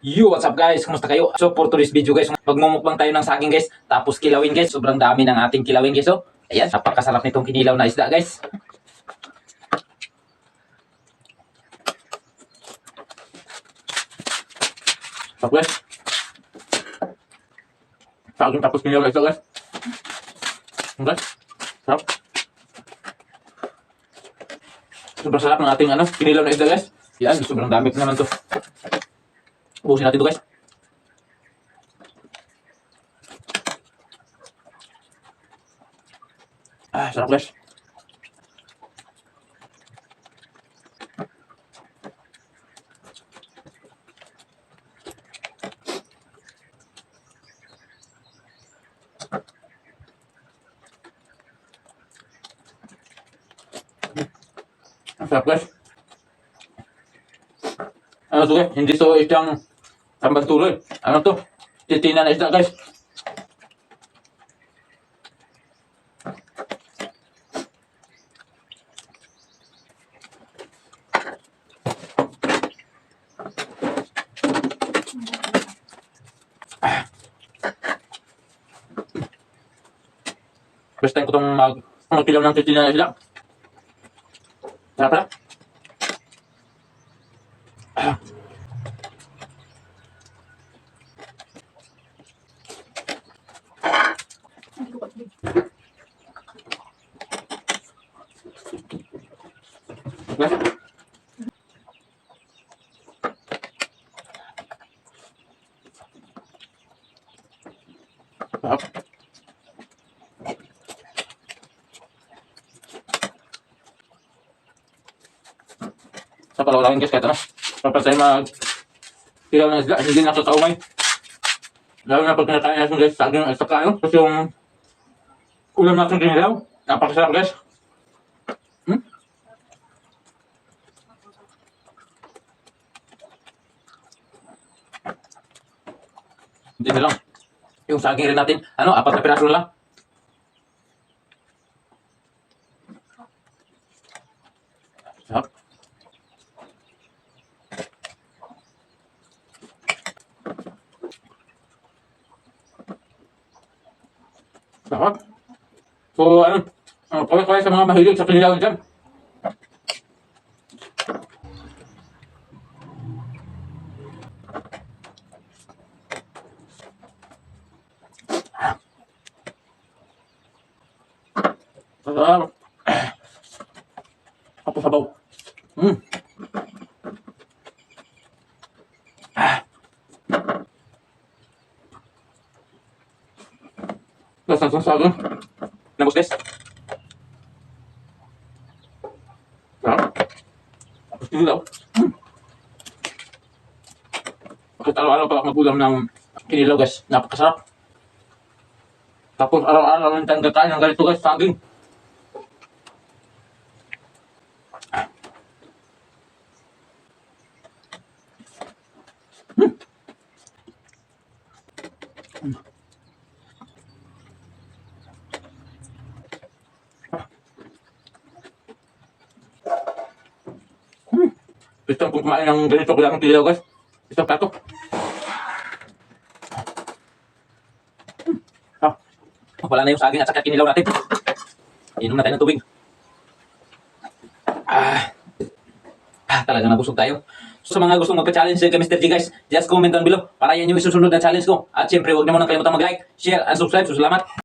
Yo, what's up guys? Kumusta kayo? So for today's video guys, magmumukbang tayo ng saging guys. Tapos kilawin guys. Sobrang dami ng ating kilawin guys. So, ayan, napakasarap nitong kinilaw na isda guys. Sarap guys. Saging tapos kinilaw na isda guys. Guys, sarap. Sobrang sarap ng ating kinilaw na isda guys. Yan, sobrang dami pa naman to. Ubusin natin ito guys. Sarap guys. Sarap guys. Ano to guys? Hindi to isang tambal tuloy. Ano to? Titina na isda guys. First time ko itong magkilaw ng titina na isda. Sarap na. Sarap. Sa palawalangin guys, kahit ano. Kapag tayo mag-kilaw ng isda, hindi nakakaumay. Lalo na pag kinakain natin guys, saging at saka ano. Kasi yung ulam natin kinilaw, napakasarap guys. Hindi na lang. Yung saging rin natin, 4 na piraso na lang. Sarap. Sarap. So, kaya sa mga mahilig sa kinilaw dyan. Sarap. Tapos sabaw. Lasang saging. Nabos guys. Sarap. Tapos kinilaw. Bakit araw-araw pa ako magulam ng kinilaw guys. Napakasarap. Tapos araw-araw rin tayong kakain ng ganito guys, saging. Gusto kong kumain ng ganito ko lang ng kinilaw guys. Isang plato. Wala na yung saging at saka kinilaw natin. Inom na tayo ng tubig. Talagang nabusog tayo. So, sa mga gustong magpa-challenge kay Mr. G guys, just comment down below para yan yung isusunod na challenge ko. At syempre, huwag niyo muna kalimutang mag-like, share, and subscribe. So, salamat.